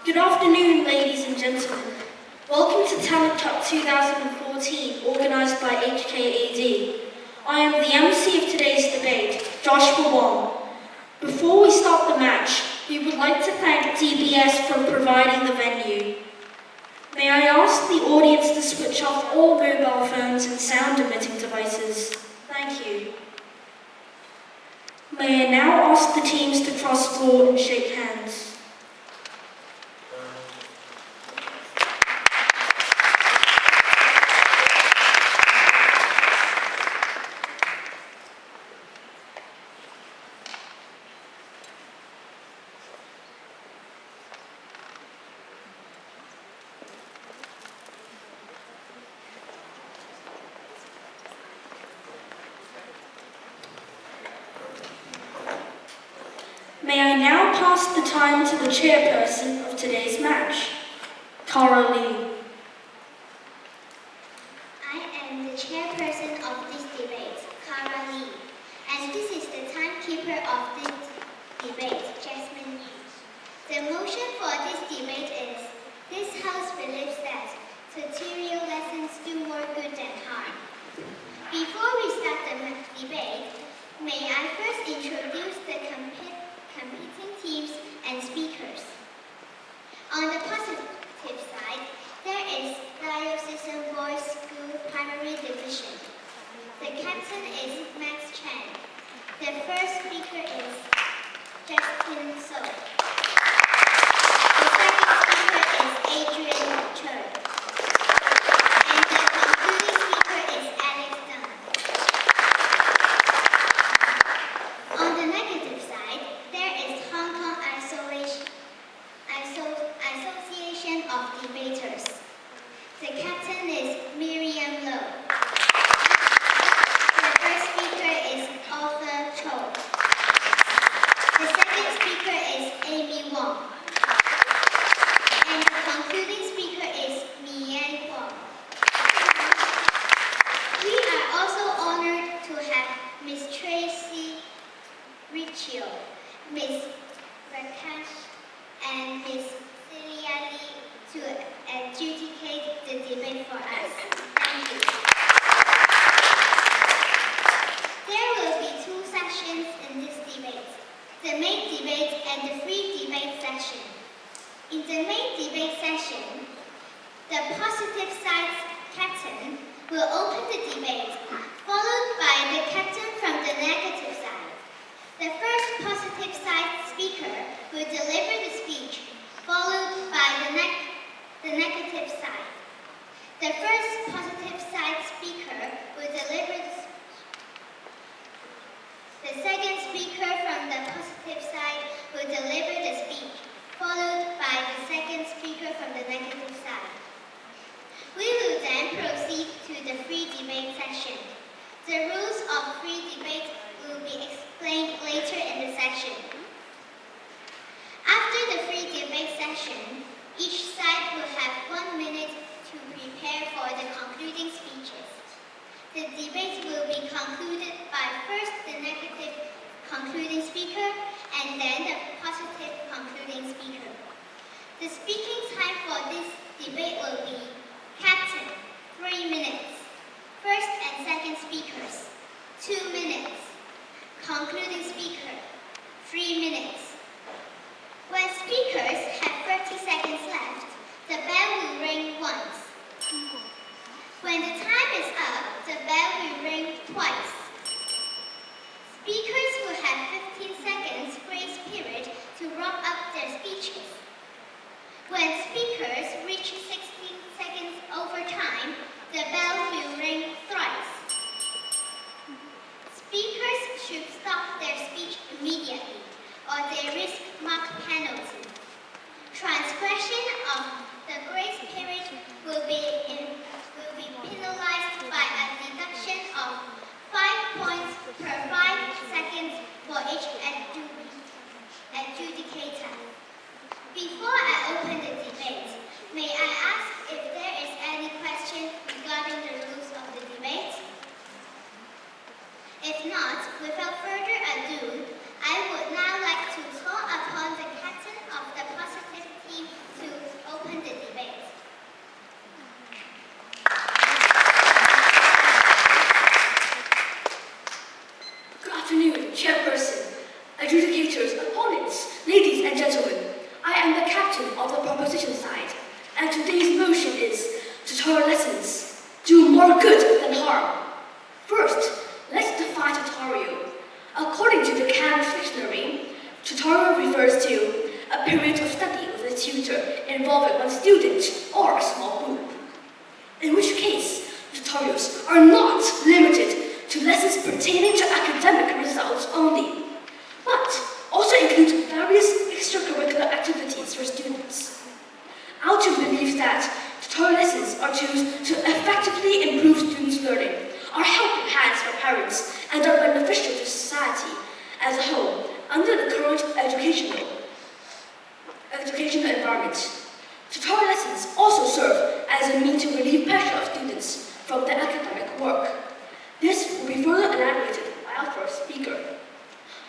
Good afternoon, ladies and gentlemen. Welcome to Talent Cup 2014, organised by HKAD. I am the MC of today's debate, Joshua Wong. Before we start the match, we would like to thank DBS for providing the venue. May I ask the audience to switch off all mobile phones and sound-emitting devices? Thank you. May I now ask the teams to cross floor and shake hands? May I now pass the time to the chairperson of today's match, Tara Lee. I am the chairperson of this debate, Kara Lee, and this is the timekeeper of this debate, Jasmine Yu. The motion for this debate is, this House believes that tutorial lessons do more good than harm. Before we start the debate, may I first introduce the competing teams and speakers. On the positive side, there is Diocesan Boys School Primary Division. The captain is Max Chan. The first speaker is Justin So. The second speaker is Adrian Cher. And the concluding speaker is Alex Dunn. On the negative side, there is Hong Kong Association of Debaters. The captain is Miriam Low. The first speaker is Arthur Cho. The second speaker is Amy Wong. And the concluding speaker is Mi-Yan Huang. We are also honored to have Miss Tracy Riccio, Miss Rakash, and Miss Celia Lee to adjudicate the debate for us. Thank you. There will be two sessions in this debate, the main debate and the free debate session. In the main debate session, the positive side's captain will open the debate, followed by the captain from the negative side. The first positive side speaker will deliver the speech, followed by the negative side. The first positive side speaker will deliver the speech. The second speaker from the positive side will deliver the speech, followed by the second speaker from the negative side. We will then proceed to the free debate session. The rules of free debate will be explained later in the session. After the free debate session, each side will have 1 minute to prepare for the concluding speeches. The debate will be concluded by first the negative concluding speaker and then the positive concluding speaker. The speaking time for this debate will be Captain, 3 minutes. First and second speakers, 2 minutes. Concluding speaker, 3 minutes. When speakers have 30 seconds left, the bell will ring once. When the time is up, the bell will ring twice. Speakers will have 15 seconds grace period to wrap up their speeches. When speakers reach 16 seconds over time, the bell will ring thrice. Speakers should stop their speech immediately, or they risk marked penalty. Transgression of the grace period will be penalized by a deduction of 5 points per 5 seconds for each adjudicator. Before I open the debate, may I ask if there is any question regarding the rules of the debate? If not, without further ado, I would now like to call upon the captain of I am the captain of the proposition side, and today's motion is tutorial lessons. Do more good than harm. First, let's define tutorial. According to the Cambridge Dictionary, tutorial refers to a period of study with a tutor involving one student or a small group. In which case, tutorials are not limited to lessons pertaining to academic results only, but also include various extracurricular activities for students. Alton believes that tutorial lessons are tools to effectively improve students' learning, are helping hands for parents, and are beneficial to society as a whole under the current educational environment. Tutorial lessons also serve as a means to relieve pressure of students from their academic work. This will be further elaborated by our first speaker.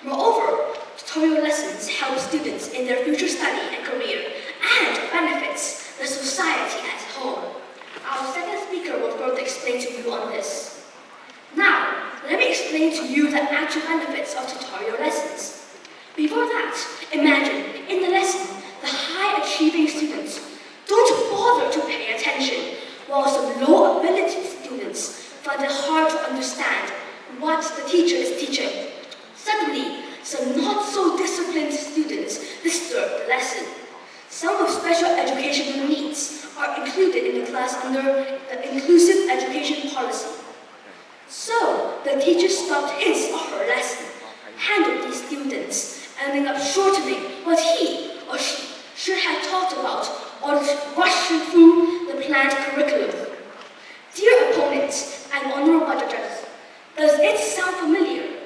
Moreover, tutorial lessons help students in their future study and career and benefits the society as a whole. Our second speaker will further explain to you on this. Now, let me explain to you the actual benefits of tutorial lessons. Before that, imagine in the lesson, the high-achieving students don't bother to pay attention, while some low-ability students find it hard to understand what the teacher is teaching. Suddenly, some not-so-disciplined students disturb the lesson. Some with special educational needs are included in the class under the inclusive education policy. So, the teacher stopped his or her lesson, handled these students, ending up shortening what he or she should have talked about or rushing through the planned curriculum. Dear opponents and honorable judges, does it sound familiar?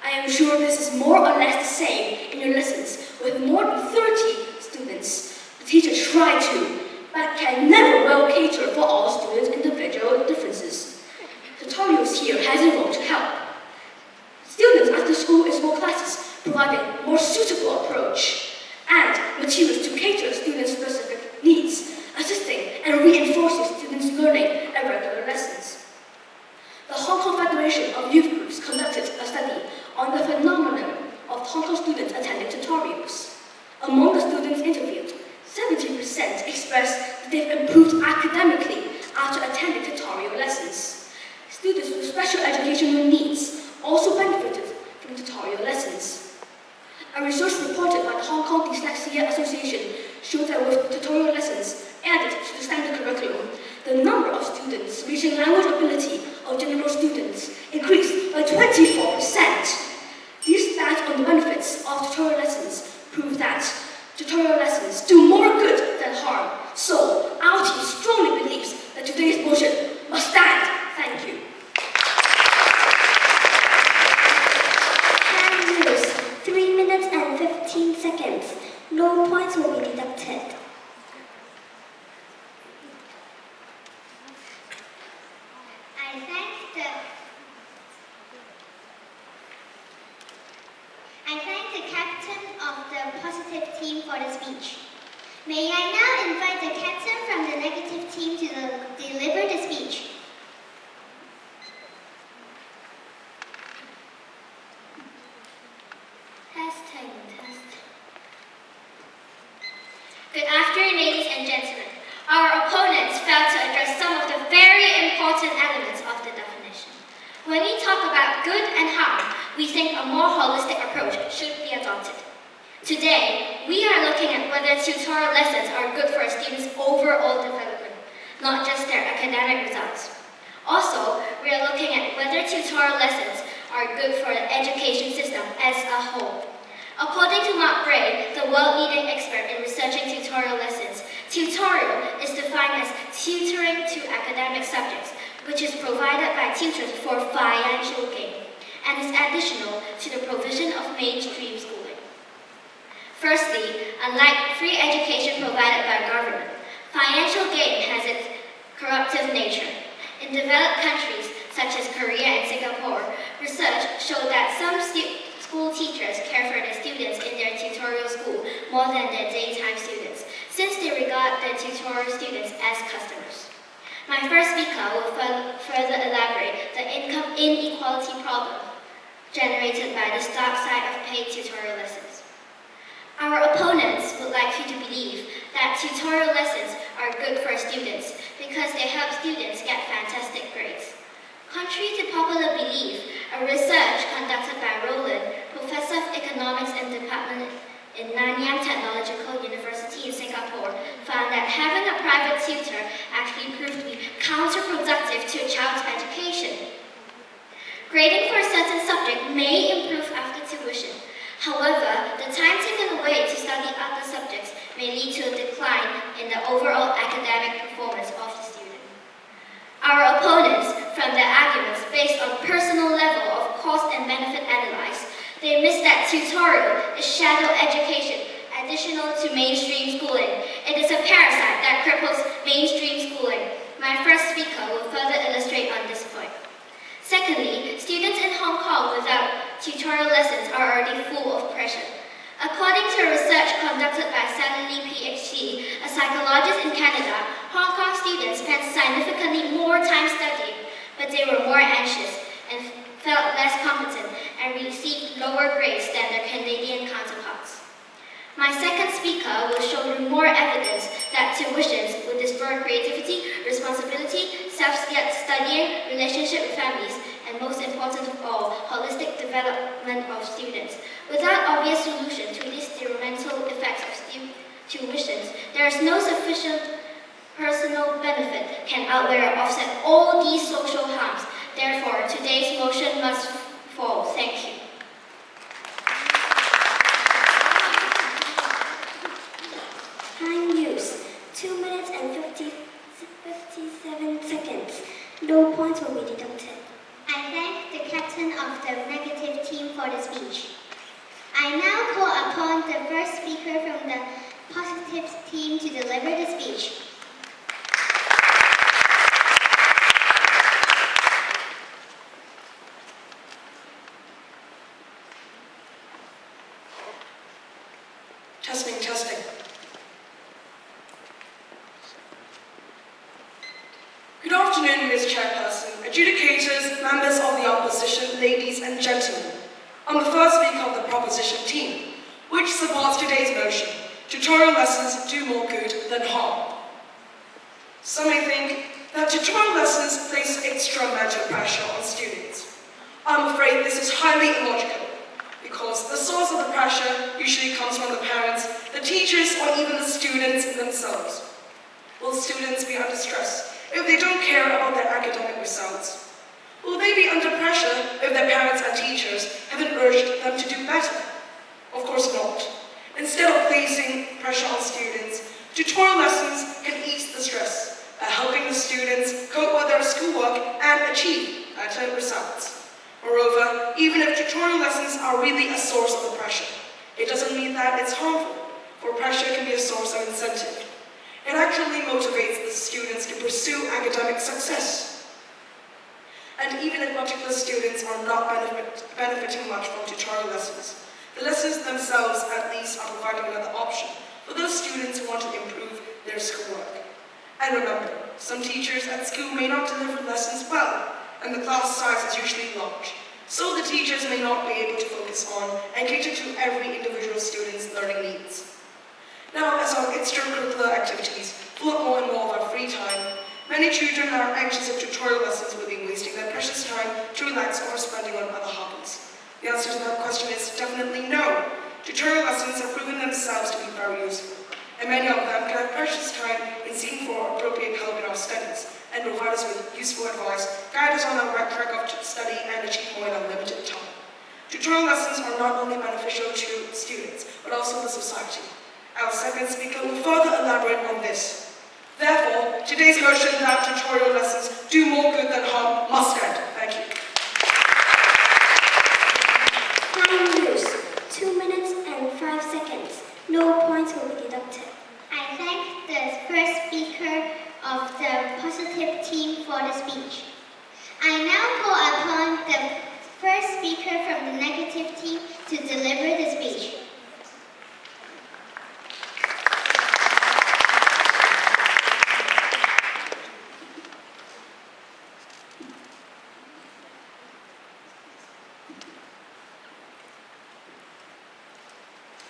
I am sure this is more or less the same in your lessons with more than 30 students. The teacher tried to, but can never well cater for all students' individual differences. Tutorials here has a role to help. Students after school in small classes providing more suitable approach and materials to cater to students' specific needs, assisting and reinforcing students' learning at regular lessons. The Hong Kong Federation of Youth Groups conducted a study on the phenomenon of Hong Kong students attending tutorials. Among the students interviewed, 70% expressed that they've improved academically after attending tutorial lessons. Students with special educational needs also benefited from tutorial lessons. A research reported by the Hong Kong Dyslexia Association showed that with tutorial lessons added to the standard curriculum, the number of students reaching language ability of general students increased by 24%. These stats on the benefits of tutorial lessons prove that tutorial lessons do more good than harm. So, our team strongly believes that today's motion must stand. Thank you. Time use 3 minutes and 15 seconds. No points will be deducted. I thank the captain of the positive team for the speech. May I now invite the captain from the negative team to deliver the speech. Test. Good afternoon, ladies and gentlemen. Our opponents failed to address some of the very important elements of the definition. When we talk about good and harm, we think a more holistic approach should be adopted. Today, we are looking at whether tutorial lessons are good for a student's overall development, not just their academic results. Also, we are looking at whether tutorial lessons are good for the education system as a whole. According to Mark Gray, the world-leading expert in researching tutorial lessons, tutorial is defined as tutoring to academic subjects, which is provided by tutors for financial gain, and is additional to the provision of mainstream schooling. Firstly, unlike free education provided by government, financial gain has its corruptive nature. In developed countries, such as Korea and Singapore, research showed that some school teachers care for their students in their tutorial school more than their daytime students, since they regard their tutorial students as customers. My first speaker will further elaborate the income inequality problem generated by the dark side of paid tutorial lessons. Our opponents would like you to believe that tutorial lessons are good for students because they help students get fantastic grades. Contrary to popular belief, a research conducted by Roland, professor of economics and department in Nanyang Technological University in Singapore, found that having a private tutor actually proved to be counterproductive to a child's education. Grading for a certain subject may improve after tuition. However, the time taken away to study other subjects may lead to a decline in the overall academic performance of the student. Our opponents, from their arguments based on personal level of cost and benefit analysis, they miss that tutorial is shadow education, additional to mainstream schooling. It is a parasite that cripples mainstream schooling. My first speaker will further illustrate on this point. Secondly, students in Hong Kong without tutorial lessons are already full of pressure. According to research conducted by Sally Lee, PhD, a psychologist in Canada, Hong Kong students spent significantly more time studying, but they were more anxious and felt less competent and received lower grades than their Canadian counterparts. My second speaker will show you more evidence that tuitions will destroy creativity, responsibility, self-studying, relationship with families, and most important of all, holistic development of students. Without obvious solution to these detrimental effects of tuitions, there is no sufficient personal benefit can outweigh or offset all these social harms. Therefore, today's motion must fall. Thank you. Time use 2 minutes and 57 seconds. No points will be deducted. I thank the captain of the negative team for the speech. I now call upon the first speaker from the positive team to deliver the speech. Testing, testing. Good afternoon, Ms. Chairperson, adjudicators, members of the opposition, ladies and gentlemen. I'm the first speaker of the proposition team, which supports today's motion. Tutorial lessons do more good than harm. Some may think that tutorial lessons place extra mental pressure on students. I'm afraid this is highly illogical, because the source of the pressure usually comes from the parents, the teachers, or even the students themselves. Will students be under stress if they don't care about their academic results? Will they be under pressure if their parents and teachers haven't urged them to do better? Of course not. Instead of placing pressure on students, tutorial lessons can ease the stress by helping the students cope with their schoolwork and achieve better results. Moreover, even if tutorial lessons are really a source of the pressure, it doesn't mean that it's harmful, for pressure can be a source of incentive. It actually motivates the students to pursue academic success. And even if particular students are not benefiting much from tutorial lessons, the lessons themselves at least are providing another option for those students who want to improve their schoolwork. And remember, some teachers at school may not deliver lessons well, and the class size is usually large, so the teachers may not be able to focus on and cater to every individual student's learning needs. Now, as our extracurricular activities fill up more and more of our free time, many children are anxious if tutorial lessons will be wasting their precious time to relax or spending on other hobbies. The answer to that question is definitely no. Tutorial lessons have proven themselves to be very useful, and many of them can have precious time in seeking for appropriate help in our studies and provide us with useful advice, guide us on our right track of study, and achieve more in our limited time. Tutorial lessons are not only beneficial to students, but also the society. Our second speaker will further elaborate on this. Therefore, today's motion that tutorial lessons do more good than harm must stand. Thank you. Time use 2 minutes and 5 seconds. No points will be deducted. I thank the first speaker of the positive team for the speech. I now call upon the first speaker from the negative team to deliver the speech.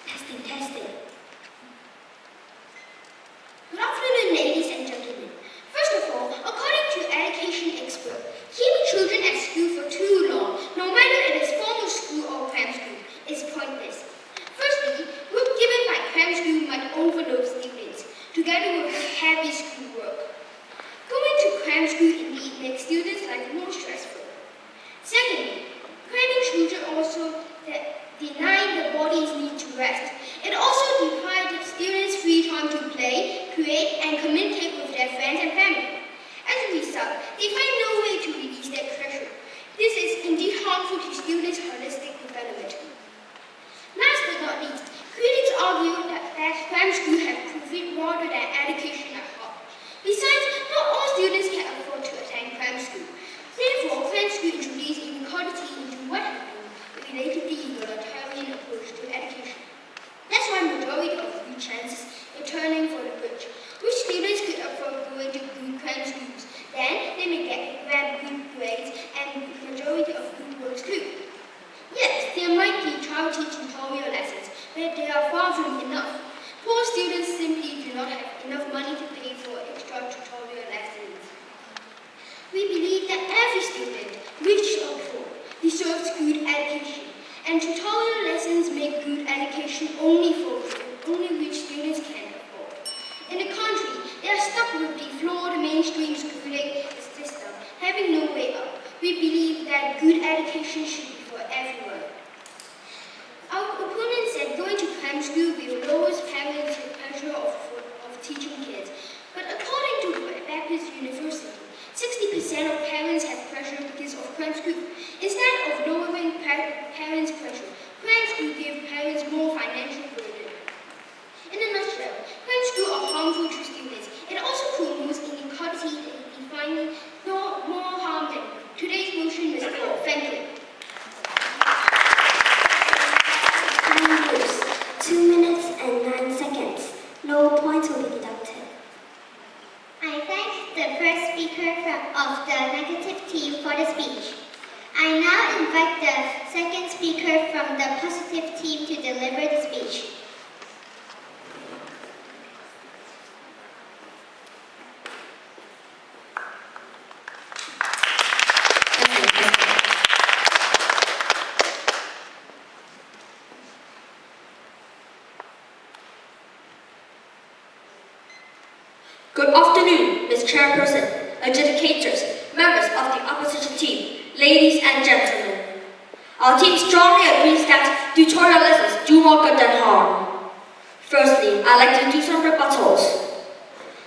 Testing, testing. heavy schoolwork. Going to cram school indeed makes students' life more stressful. Secondly, cramming children also deny the body's need to rest. It also deprives students free time to play, create, and communicate with their friends and family. As a result, they find no way to release their pressure. This is indeed harmful to students' holistic development. Last but not least, critics argue that cram school have profit rather than education at heart. Besides, not all students can afford to attend cram school. Therefore, cram school introduces inequality into what has been a relatively egalitarian approach to education. That's why majority of good chances returning for the rich. Which students could afford going to good cram schools, then they may grab good grades and majority of good works too. Yes, there might be charity tutorial lessons, but they are far from enough. Poor students simply do not have enough money to pay for extra tutorial lessons. We believe that every student, rich or poor, deserves good education, and tutorial lessons make good education only rich students can afford. In the country, they are stuck with the flawed mainstream schooling system, having no way out. We believe that good education should be for everyone. Our opponent said going to cram school will lower parents' pressure of teaching kids. But according to Baptist University, 60% of parents have pressure because of cram school. Instead of lowering parents' pressure, cram school gives parents more financial burden. In a nutshell, cram school are harmful to students. It also promotes inequality in defining more harm than today's motion is for. Thank you. Time use 2 minutes and 9 seconds. No points will be deducted. I thank the first speaker of the negative team for the speech. I now invite the second speaker from the positive team to deliver the speech. Good afternoon, Ms. Chairperson, adjudicators, members of the opposition team, ladies and gentlemen. Our team strongly agrees that tutorial lessons do more good than harm. Firstly, I'd like to do some rebuttals.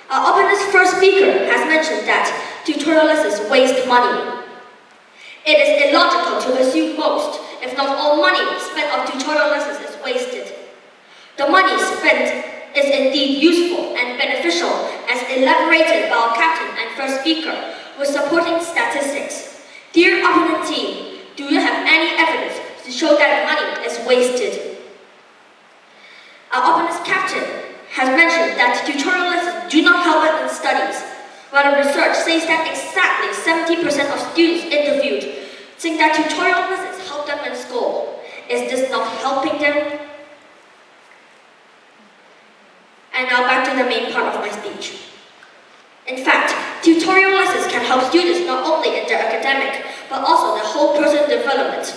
Our opponent's first speaker has mentioned that tutorial lessons waste money. It is illogical to assume most, if not all money spent on tutorial lessons is wasted. The money spent is indeed useful and beneficial as elaborated by our captain and first speaker with supporting statistics. Dear opponent team, do you have any evidence to show that money is wasted? Our opponent's captain has mentioned that tutorial lessons do not help them in studies, while the research says that exactly 70% of students interviewed think that tutorial lessons help them in school. Is this not helping them? And now back to the main part of my speech. In fact, tutorial lessons can help students not only in their academic, but also their whole personal development,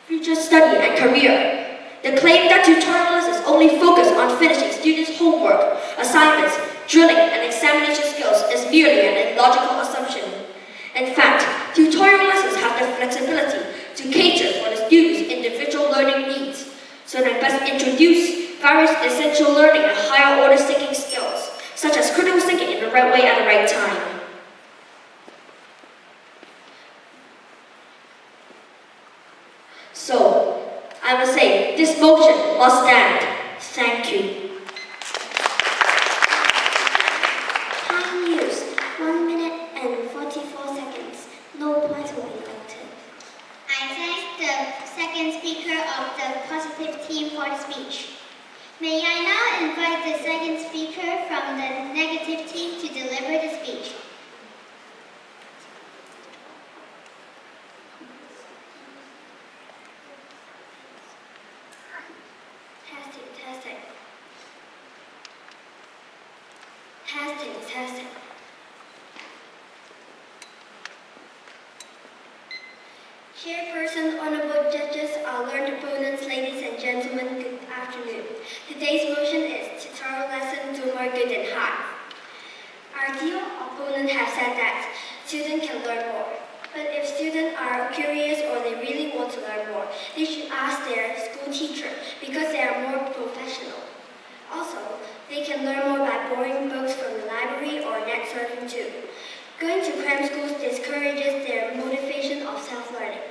future study and career. The claim that tutorial lessons only focus on finishing students' homework, assignments, drilling, and examination skills is merely an illogical assumption. In fact, tutorial lessons have the flexibility to cater for the students' individual learning needs, so they best introduce various essential learning and higher order thinking skills, such as critical thinking in the right way at the right time. So, I must say, this motion must stand. Thank you. Time use 1 minute and 44 seconds. No points will be deducted. I thank the second speaker of the positive team for the speech. May I now invite the second speaker from the negative team to deliver the speech. Testing. Chairperson, honorable judges, our learned opponents, ladies and gentlemen, good afternoon. Today's motion is tutorial lesson do more good than harm. Our dear opponent has said that students can learn more. But if students are curious or they really want to learn more, they should ask their school teacher because they are more professional. Also, they can learn more by borrowing books from the library or net surfing too. Going to cram schools discourages their motivation of self-learning.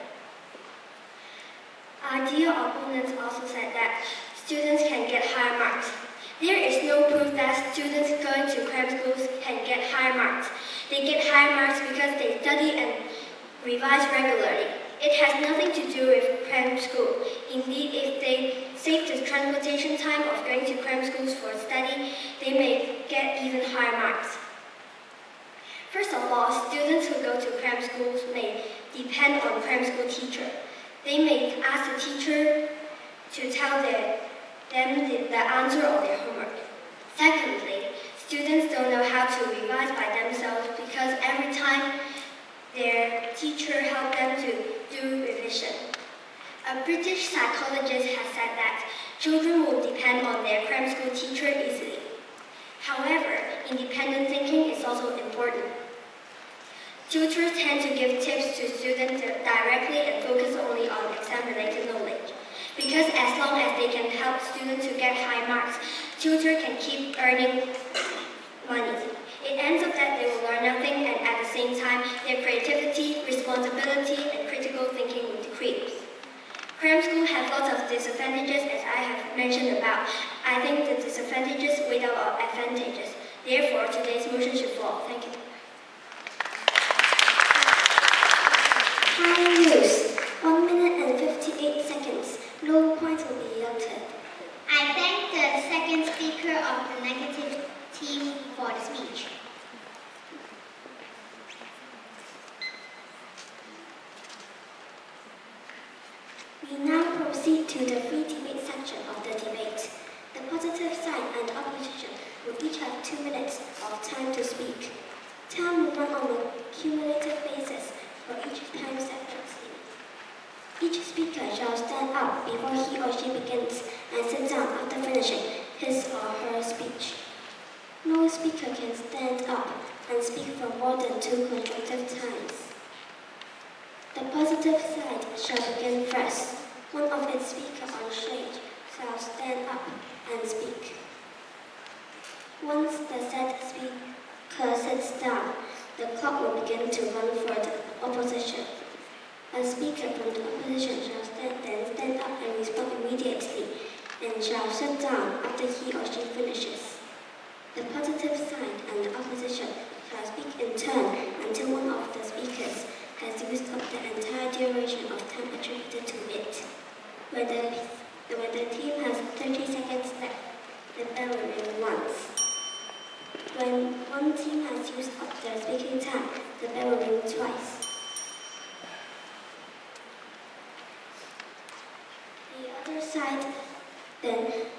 Our dear opponents also said that students can get higher marks. There is no proof that students going to cram schools can get higher marks. They get higher marks because they study and revise regularly. It has nothing to do with cram school. Indeed, if they save the transportation time of going to cram schools for study, they may get even higher marks. First of all, students who go to cram schools may depend on cram school teacher. They may ask the teacher to tell them the answer of their homework. Secondly, students don't know how to revise by themselves because every time their teacher helps them to do revision. A British psychologist has said that children will depend on their cram school teacher easily. However, independent thinking is also important. Tutors tend to give tips to students directly and focus only on exam-related knowledge. Because as long as they can help students to get high marks, tutors can keep earning money. It ends up that they will learn nothing and at the same time, their creativity, responsibility, and critical thinking will decrease. Cram school has lots of disadvantages as I have mentioned about. I think the disadvantages weigh out our advantages. Therefore, today's motion should fall. Thank you. Time use 1 minute and 58 seconds. No points will be deducted. I thank the second speaker of the negative team for the speech. We now proceed to the free debate section of the debate. The positive side and opposition will each have 2 minutes of time to speak. Time will run on a cumulative basis for each time separately. Each speaker shall stand up before he or she begins and sit down after finishing his or her speech. No speaker can stand up and speak for more than 2 consecutive times. The positive side shall begin first. One of its speakers on stage shall stand up and speak. Once the said speaker sits down, the clock will begin to run for the opposition. A speaker from the opposition shall then stand up and respond immediately and shall sit down after he or she finishes. The positive side and the opposition shall speak in turn until one of the speakers has used up the entire duration of time attributed to it. When the team has 30 seconds left, the bell will ring once. When one team has used up their speaking time, the bell will ring twice. The other side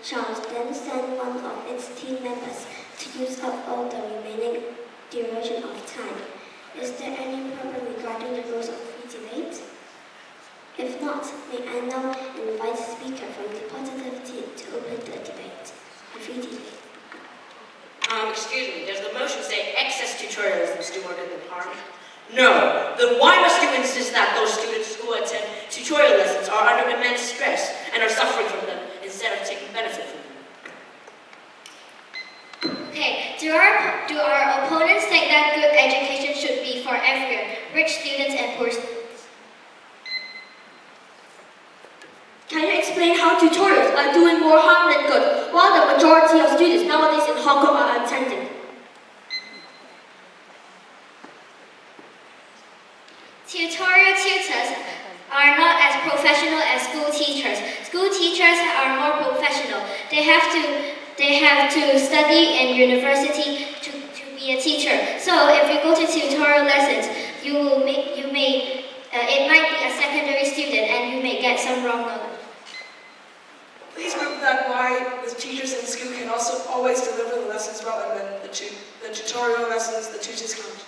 shall then send one of its team members to use up all the remaining duration of time. Is there any problem regarding the rules of free debate? If not, may I now invite the speaker from the positive team to open the debate, the free debate. Excuse me, does the motion say excess tutorialism stored in the party? No. Then why must you insist that those students who attend tutorial lessons are under immense stress and are suffering from them instead of taking benefit from them? Okay, do our opponents think that good education should be for everyone, rich students and poor students? Can you explain how tutorials are doing more harm than good, while the majority of students nowadays in Hong Kong are attending? Tutorial tutors are not as professional as school teachers. School teachers are more professional. They have to study in university to be a teacher. So if you go to tutorial lessons, it might be a secondary student and you may get some wrong knowledge. Please note that why the teachers in school can also always deliver the lessons well and then the tutorial lessons the tutors can't.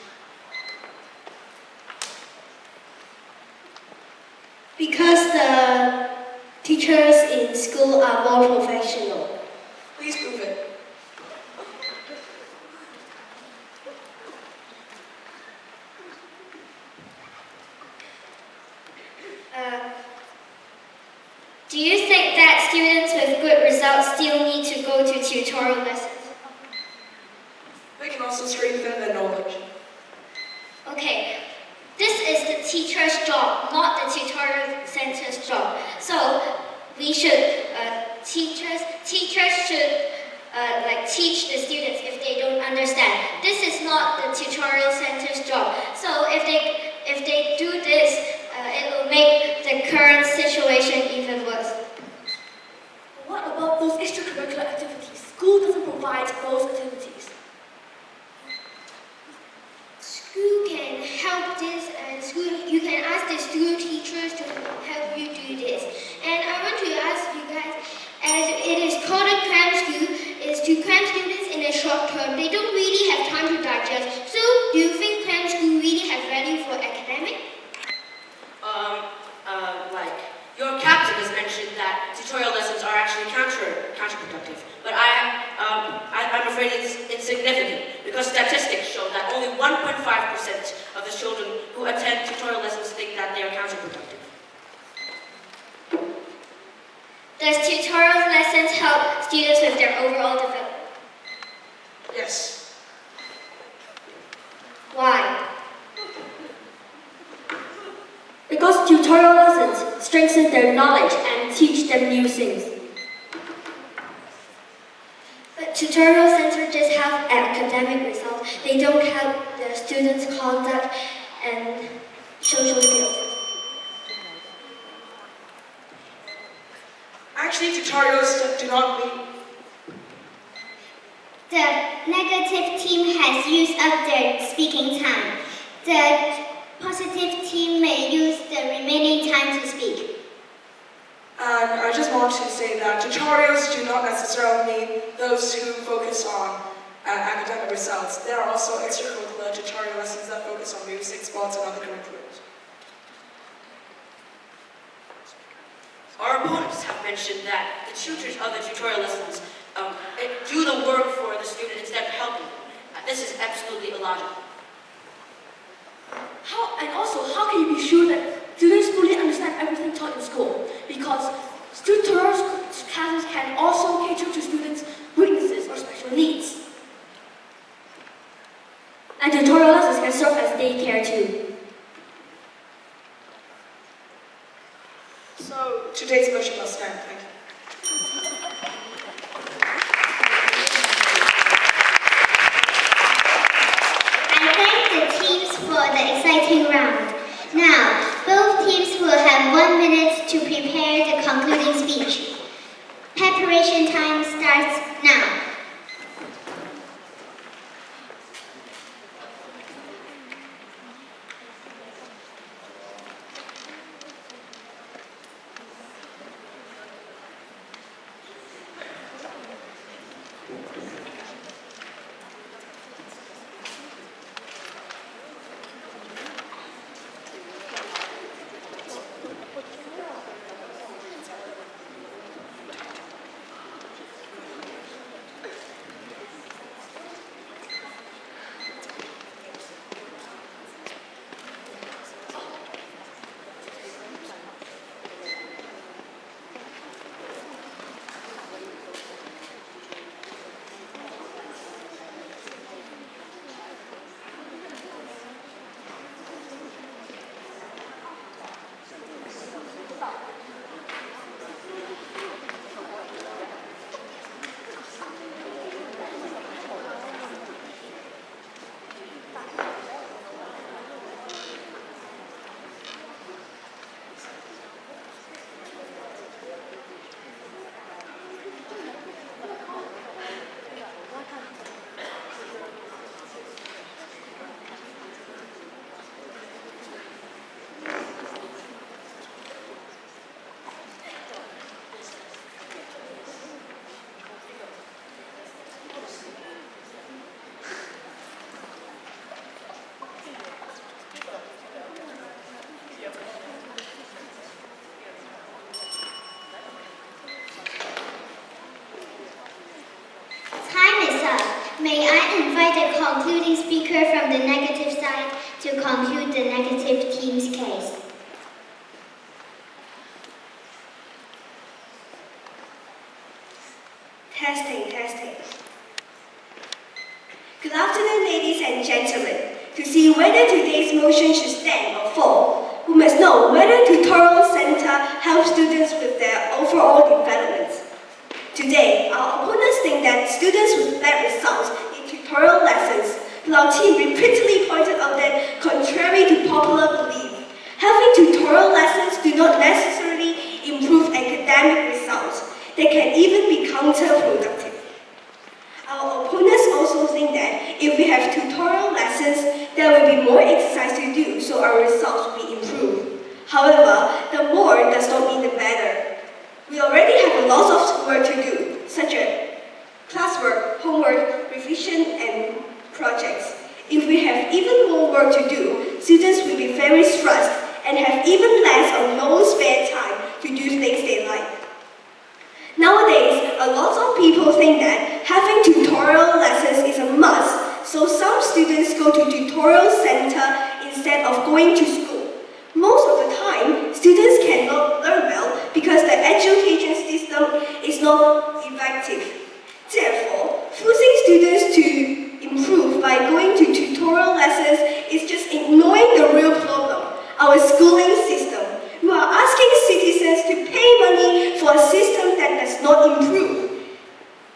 Because the teachers in school are more professional. Please prove it. go to tutorial lessons. They can also strengthen their knowledge. Okay, this is the teacher's job, not the tutorial center's job. So we should, teachers should teach the students if they don't understand. This is not the tutorial center's job. So if they do this, it will make the current situation even worse. What about those extracurricular activities? School doesn't provide those activities. School can help this, and you can ask the school teachers to help you do this. And I want to ask you guys, as it is called a cram school, is to cram students in a short term. They don't really have time to digest. So, do you think cram school really has value for academic? Your captain has mentioned that tutorial lessons are actually counterproductive, but I'm afraid it's insignificant because statistics show that only 1.5% of the children who attend tutorial lessons think that they are counterproductive. Does tutorial lessons help students with their overall development? Yes. Why? Because tutorial lessons strengthen their knowledge and teach them new things. But tutorial centers just have academic results. They don't help the students' conduct and social skills. Actually, tutorials do not mean. The negative team has used up their speaking time. The positive team may use the remaining time to speak. And I just want to say that tutorials do not necessarily mean those who focus on academic results. There are also extracurricular tutorial lessons that focus on music, sports, and other curriculums. Our opponents have mentioned that the tutors of the tutorial lessons do the work for the student instead of helping them. This is absolutely illogical. How can you be sure that students fully understand everything taught in school? Because tutorial classes can also cater to students' weaknesses or special needs. And tutorial lessons can serve as daycare too. So, today's motion must stand. Thank you. I thank the teams for the exciting round. Now, both teams will have 1 minute to prepare the concluding speech. Preparation time starts now. May I invite the concluding speaker from the negative side to conclude the negative team's case. Testing, testing. Good afternoon, ladies and gentlemen. To see whether today's motion should stand or fall, we must know whether Tutorial Center helps students with their overall development. Today, our opponents think that students with bad results in tutorial lessons, but our team repeatedly pointed out that, contrary to popular belief, having tutorial lessons do not necessarily improve academic results. They can even be counterproductive. Our opponents also think that if we have tutorial lessons, there will be more exercise to do, so our results will be improved. However, the more does not mean the better. We already have a lot of work to do, such as classwork, homework, revision, and projects. If we have even more work to do, students will be very stressed and have even less or no spare time to do things they like. Nowadays, a lot of people think that having tutorial lessons is a must, so some students go to tutorial center instead of going to school. Most of the time, students cannot learn well because the education system is not effective. Therefore, forcing students to improve by going to tutorial lessons is just ignoring the real problem, our schooling system. We are asking citizens to pay money for a system that does not improve.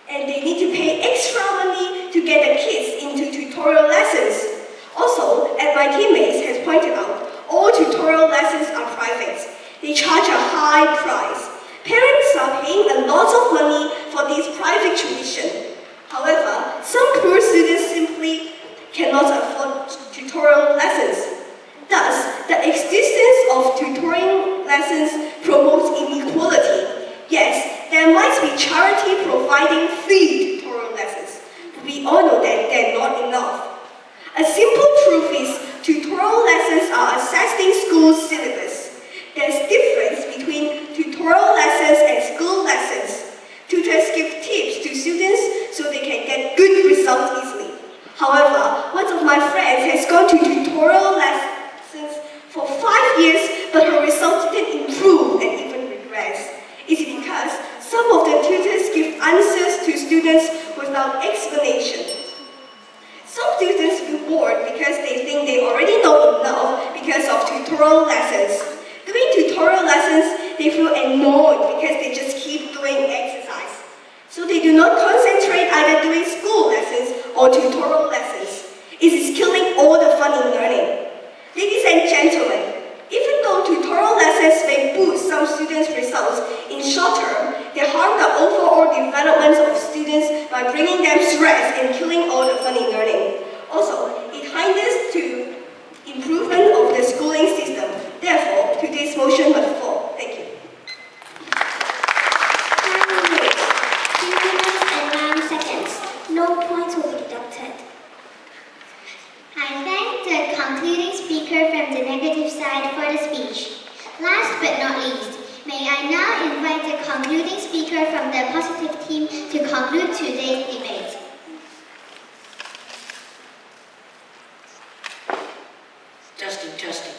And they need to pay extra money to get the kids into tutorial lessons. Also, as my teammates has pointed out, all tutorial lessons are private. They charge a high price. Parents are paying a lot of money for this private tuition. However, some poor students simply cannot afford tutorial lessons. Thus, the existence of tutoring lessons promotes inequality. Yes, there might be charity providing free tutorial lessons, but we all know that they're not enough. A simple truth is, tutorial lessons are assessing school syllabus. There's difference between tutorial lessons and school lessons. Tutors give tips to students so they can get good results easily. However, one of my friends has gone to tutorial lessons for 5 years, but her results didn't improve and even regress. It's because some of the tutors give answers to students without explanation. Some students feel bored because they think they already know enough because of tutorial lessons. Doing tutorial lessons, they feel annoyed because they just keep doing exercise. So they do not concentrate either doing school lessons or tutorial lessons. It is killing all the fun in learning. Ladies and gentlemen, even though tutorial lessons may boost some students' results, in short term, they harm the overall development of students by bringing them stress and killing all the fun in learning. Also, it hinders to improvement of the schooling system. Therefore, today's motion must fall. Thank you. 9 minutes, 2 minutes and 9 seconds. No points will be deducted. I thank the concluding speaker from the negative side for the speech. Last but not least, may I now invite the concluding speaker from the positive team to conclude today's debate. Testing, testing.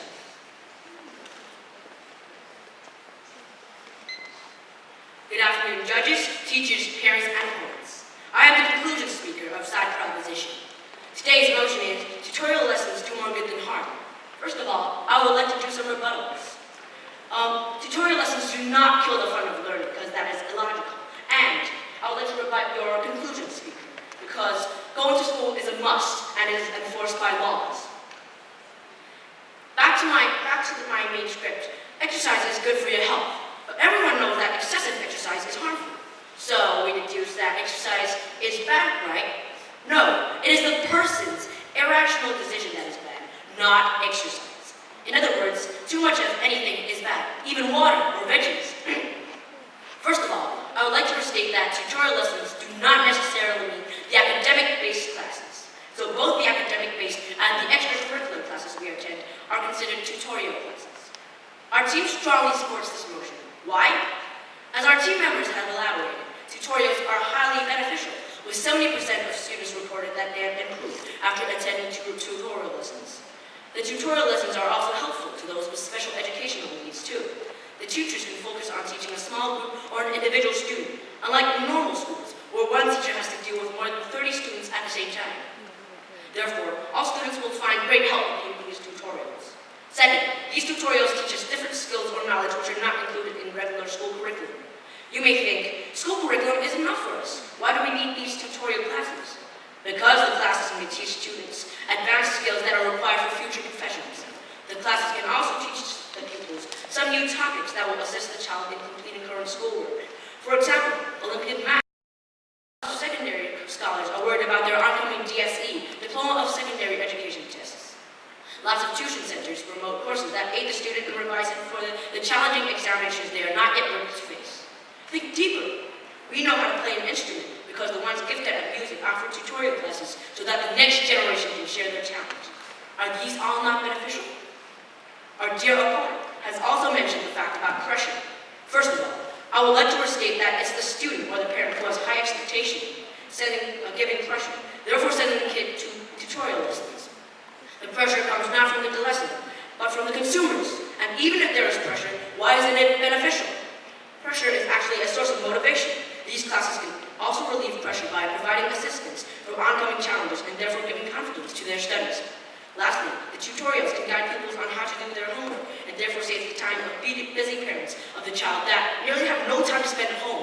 Good afternoon, judges, teachers, parents, and opponents. I am the conclusion speaker of side proposition. Today's motion is tutorial lessons do more good than harm. First of all, I would like to do some rebuttals. Tutorial lessons do not kill the fun of learning because that is illogical. And I would like to rebut your conclusion speaker because going to school is a must and is enforced by laws. Back to my main script. Exercise is good for your health, but everyone knows that excessive exercise is harmful. So we deduce that exercise is bad, right? No, it is the person's irrational decision that is bad, not exercise. In other words, too much of anything is bad, even water or veggies. First of all, I would like to restate that tutorial lessons do not necessarily mean the academic-based classes. So both the academic-based and the extracurricular classes we attend are considered tutorial classes. Our team strongly supports this motion. Why? As our team members have elaborated, tutorials are highly beneficial, with 70% of students reported that they have improved after attending tutorial lessons. The tutorial lessons are also helpful to those with special educational needs too. The teachers can focus on teaching a small group or an individual student, unlike normal schools, where one teacher has to deal with more than 30 students at the same time. Therefore, all students will find great help in these tutorials. Second, these tutorials teach us different skills or knowledge which are not included in regular school curriculum. You may think, school curriculum is enough for us. Why do we need these tutorial classes? Because the classes may teach students advanced skills that are required for future professions. The classes can also teach the pupils some new topics that will assist the child in completing current schoolwork. For example, Olympiad math. Secondary scholars are worried about their oncoming DSE, Diploma of Secondary Education tests. Lots of tuition centers promote courses that aid the student in revising for the challenging examinations they are not yet ready to face. Think deeper. We know how to play an instrument because the ones gifted at music offer tutorial classes so that the next generation can share their talent. Are these all not beneficial? Our dear opponent has also mentioned the fact about pressure. First of all, I would like to restate that it's the student or the parent who has high expectation, giving pressure, therefore sending the kid to tutorial lessons. The pressure comes not from the lesson, but from the consumers. And even if there is pressure, why isn't it beneficial? Pressure is actually a source of motivation. These classes can also relieve pressure by providing assistance for oncoming challenges and therefore giving confidence to their studies. Lastly, the tutorials can guide pupils on how to do their homework and therefore save the time of busy parents of the child that merely have no time to spend at home